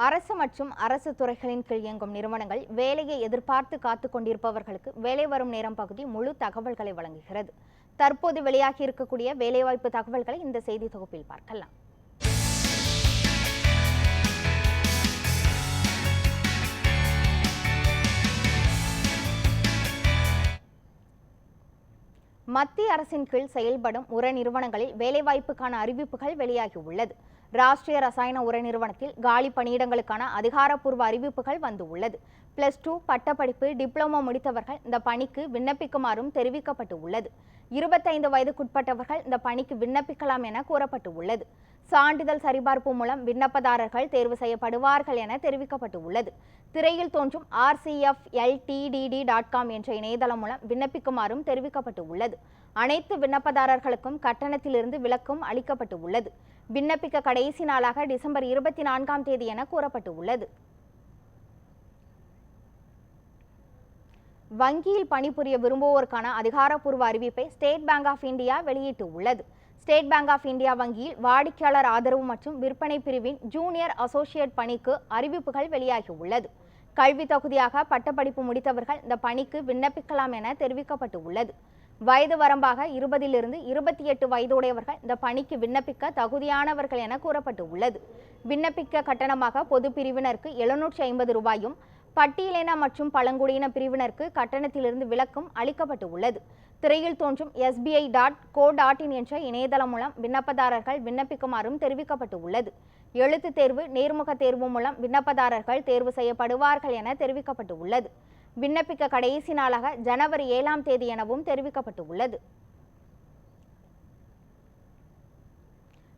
அரசு மற்றும் அரசு துறைகளின் கீழ் இயங்கும் நிறுவனங்கள் வேலையை எதிர்பார்த்து காத்துக் கொண்டிருப்பவர்களுக்கு வேலை வரும் நேரம் பகுதி முழு தகவல்களை வழங்குகிறது. தற்போது வெளியாகி இருக்கக்கூடிய வேலைவாய்ப்பு தகவல்களை இந்த செய்தி தொகுப்பில் பார்க்கலாம். மத்திய அரசின் கீழ் செயல்படும் உர நிறுவனங்களில் வேலைவாய்ப்புக்கான அறிவிப்புகள் வெளியாகியுள்ளது. ராஷ்டிரிய ரசாயன உர நிறுவனத்தில் காலி பணியிடங்களுக்கான அதிகாரப்பூர்வ அறிவிப்புகள் வந்துள்ளது. +2 பட்டப்படிப்பு டிப்ளமோ முடித்தவர்கள் இந்த பணிக்கு விண்ணப்பிக்குமாறும் தெரிவிக்கப்பட்டு உள்ளது. 25 வயதுக்குட்பட்டவர்கள் இந்த பணிக்கு விண்ணப்பிக்கலாம் என கூறப்பட்டு உள்ளது. சான்றிதழ் சரிபார்ப்பு மூலம் விண்ணப்பதாரர்கள் தேர்வு செய்யப்படுவார்கள் என தெரிவிக்கப்பட்டு உள்ளது. திரையில் தோன்றும் rcfltdd.com என்ற இணையதளம் மூலம் விண்ணப்பிக்குமாறும் தெரிவிக்கப்பட்டு உள்ளது. அனைத்து விண்ணப்பதாரர்களுக்கும் கட்டணத்திலிருந்து விலக்கும் அளிக்கப்பட்டு உள்ளது. விண்ணப்பிக்க கடைசி நாளாக டிசம்பர் 24ஆம் தேதி என கூறப்பட்டு உள்ளது. வங்கியில் பணிபுரிய விரும்புவோருக்கான அதிகாரப்பூர்வ அறிவிப்பை ஸ்டேட் பேங்க் ஆஃப் இந்தியா வெளியிட்டு உள்ளது. ஸ்டேட் பேங்க் ஆஃப் இந்தியா வங்கியில் வாடிக்கையாளர் ஆதரவு மற்றும் விற்பனை பிரிவின் ஜூனியர் அசோசியேட் பணிக்கு அறிவிப்புகள் வெளியாகி உள்ளது. கல்வி தகுதியாக பட்டப்படிப்பு முடித்தவர்கள் இந்த பணிக்கு விண்ணப்பிக்கலாம் என தெரிவிக்கப்பட்டு உள்ளது. வயது வரம்பாக 20லிருந்து 28 வயதுடையவர்கள் இந்த பணிக்கு விண்ணப்பிக்க தகுதியானவர்கள் என கூறப்பட்டு உள்ளது. விண்ணப்பிக்க கட்டணமாக பொது பிரிவினருக்கு 750 ரூபாயும், பட்டியலின மற்றும் பழங்குடியின பிரிவினருக்கு கட்டணத்திலிருந்து விலக்கும் அளிக்கப்பட்டு உள்ளது. திரையில் தோன்றும் sbi.co.in என்ற இணையதளம் மூலம் விண்ணப்பதாரர்கள் விண்ணப்பிக்குமாறும் தெரிவிக்கப்பட்டு உள்ளது. எழுத்து தேர்வு, நேர்முக தேர்வு மூலம் விண்ணப்பதாரர்கள் தேர்வு செய்யப்படுவார்கள் என தெரிவிக்கப்பட்டு உள்ளது. விண்ணப்பிக்க கடைசி நாளாக ஜனவரி 7ஆம் தேதி எனவும் தெரிவிக்கப்பட்டு உள்ளது.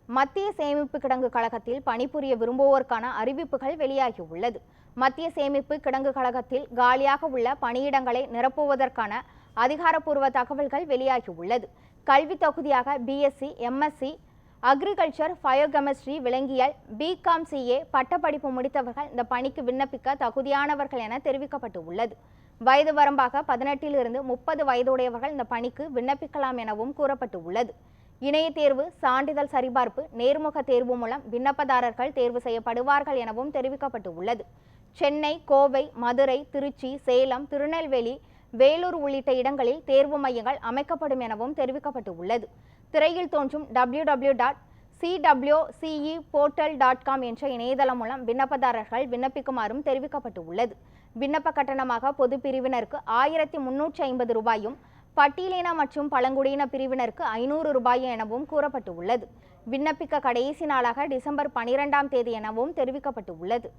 மத்திய சேமிப்பு கிடங்கு கழகத்தில் பணிபுரிய விரும்புவோருக்கான அறிவிப்புகள் வெளியாகி உள்ளது. மத்திய சேமிப்பு கிடங்கு கழகத்தில் காலியாக உள்ள பணியிடங்களை நிரப்புவதற்கான அதிகாரப்பூர்வ தகவல்கள் வெளியாகி உள்ளது. கல்வி தகுதியாக பிஎஸ்சி, எம்எஸ்சி, அக்ரிகல்ச்சர், பயோகெமிஸ்ட்ரி, விலங்கியல், பிகாம், சிஏ பட்டப்படிப்பு முடித்தவர்கள் இந்த பணிக்கு விண்ணப்பிக்க தகுதியானவர்கள் என தெரிவிக்கப்பட்டு உள்ளது. வயது வரம்பாக 18லிருந்து 30 வயதுடையவர்கள் இந்த பணிக்கு விண்ணப்பிக்கலாம் எனவும் கூறப்பட்டு உள்ளது. இணைய தேர்வு, சான்றிதழ் சரிபார்ப்பு, நேர்முக தேர்வு மூலம் விண்ணப்பதாரர்கள் தேர்வு செய்யப்படுவார்கள் எனவும் தெரிவிக்கப்பட்டு உள்ளது. சென்னை, கோவை, மதுரை, திருச்சி, சேலம், திருநெல்வேலி, வேலூர் உள்ளிட்ட இடங்களில் தேர்வு மையங்கள் அமைக்கப்படும் எனவும் தெரிவிக்கப்பட்டு உள்ளது. திரையில் தோன்றும் www.cwceportal.com என்ற இணையதளம் மூலம் விண்ணப்பதாரர்கள் விண்ணப்பிக்குமாறும் தெரிவிக்கப்பட்டு உள்ளது. விண்ணப்ப கட்டணமாக பொது பிரிவினருக்கு 1350 ரூபாயும், பட்டியலின மற்றும் பழங்குடியின பிரிவினருக்கு 500 ரூபாயும் எனவும் கூறப்பட்டு உள்ளது. விண்ணப்பிக்க கடைசி நாளாக டிசம்பர் 12ஆம் தேதி எனவும் தெரிவிக்கப்பட்டு உள்ளது.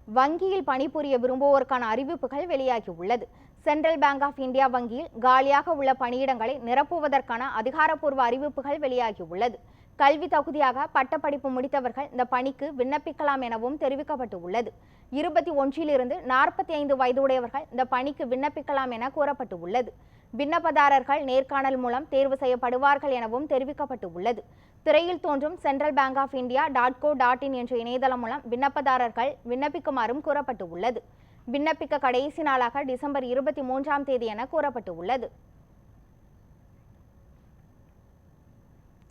வங்கியில் பணிபுரிய விரும்புவோருக்கான அறிவிப்புகள் வெளியாகி உள்ளது. சென்ட்ரல் பேங்க் ஆஃப் இந்தியா வங்கியில் காலியாக உள்ள பணியிடங்களை நிரப்புவதற்கான அதிகாரப்பூர்வ அறிவிப்புகள் வெளியாகி உள்ளது. கல்வி தகுதியாக பட்டப்படிப்பு முடித்தவர்கள் இந்த பணிக்கு விண்ணப்பிக்கலாம் எனவும் தெரிவிக்கப்பட்டு உள்ளது. 21லிருந்து 45 வயதுடையவர்கள் இந்த பணிக்கு விண்ணப்பிக்கலாம் என கூறப்பட்டு உள்ளது. விண்ணப்பதாரர்கள் நேர்காணல் மூலம் தேர்வு செய்யப்படுவார்கள் எனவும் தெரிவிக்கப்பட்டு உள்ளது. திரையில் தோன்றும் சென்ட்ரல் பேங்க் ஆஃப் இந்தியா.co.in என்ற இணையதளம் மூலம் விண்ணப்பதாரர்கள் விண்ணப்பிக்குமாறும் கூறப்பட்டு உள்ளது. விண்ணப்பிக்க கடைசி நாளாக டிசம்பர் 23ஆம் தேதி என கூறப்பட்டு உள்ளது.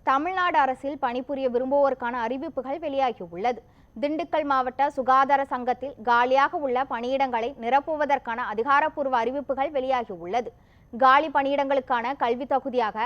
தமிழ்நாடு அரசில் பணிபுரிய விரும்புவோருக்கான அறிவிப்புகள் வெளியாகி உள்ளது. திண்டுக்கல் மாவட்ட சுகாதார சங்கத்தில் காலியாக உள்ள பணியிடங்களை நிரப்புவதற்கான அதிகாரப்பூர்வ அறிவிப்புகள் வெளியாகி உள்ளது. காலி பணியிடங்களுக்கான கல்வி தகுதியாக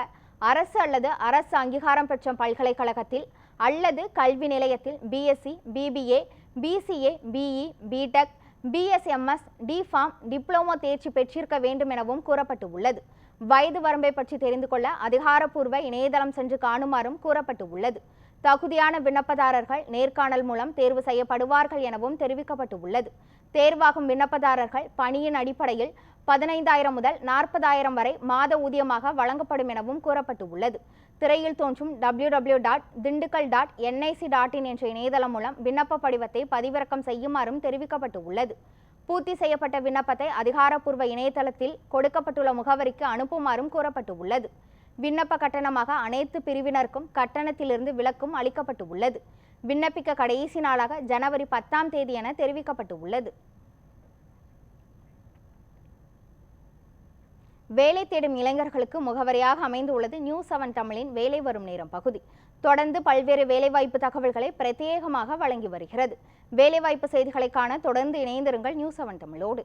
அரசு அல்லது அரசு அங்கீகாரம் பெற்ற பல்கலைக்கழகத்தில் அல்லது கல்வி நிலையத்தில் BSc, BBA, BCA, BE, BTech, BSMS, D Pharm, diploma தேர்ச்சி பெற்றிருக்க வேண்டும் எனவும் கூறப்பட்டு உள்ளது. வயது வரம்பை பற்றி தெரிந்து கொள்ள அதிகாரப்பூர்வ இணையதளம் சென்று காணுமாறும் கூறப்பட்டு உள்ளது. தகுதியான விண்ணப்பதாரர்கள் நேர்காணல் மூலம் தேர்வு செய்யப்படுவார்கள் எனவும் தெரிவிக்கப்பட்டு உள்ளது. தேர்வாகும் விண்ணப்பதாரர்கள் பணியின் அடிப்படையில் 15,000 முதல் 40,000 வரை மாத ஊதியமாக வழங்கப்படும் எனவும் கூறப்பட்டு உள்ளது. திரையில் தோன்றும் www.dindukkal.nic.in என்ற இணையதளம் மூலம் விண்ணப்ப படிவத்தை பதிவிறக்கம் செய்யுமாறும் தெரிவிக்கப்பட்டு உள்ளது. பூர்த்தி செய்யப்பட்ட விண்ணப்பத்தை அதிகாரப்பூர்வ இணையதளத்தில் கொடுக்கப்பட்டுள்ள முகவரிக்கு அனுப்புமாறும் கூறப்பட்டு உள்ளது. விண்ணப்ப கட்டணமாக அனைத்து பிரிவினருக்கும் கட்டணத்திலிருந்து விலக்கும் அளிக்கப்பட்டு உள்ளது. விண்ணப்பிக்க கடைசி நாளாக ஜனவரி 10ஆம் தேதி என தெரிவிக்கப்பட்டு உள்ளது. வேலை தேடும் இளைஞர்களுக்கு முகவரியாக அமைந்துள்ளது நியூஸ் 7 தமிழின் வேலை வரும் நேரம் பகுதி. தொடர்ந்து பல்வேறு வேலைவாய்ப்பு தகவல்களை பிரத்யேகமாக வழங்கி வருகிறது. வேலைவாய்ப்பு செய்திகளை காண தொடர்ந்து இணைந்திருங்கள் நியூஸ் 7 தமிழோடு.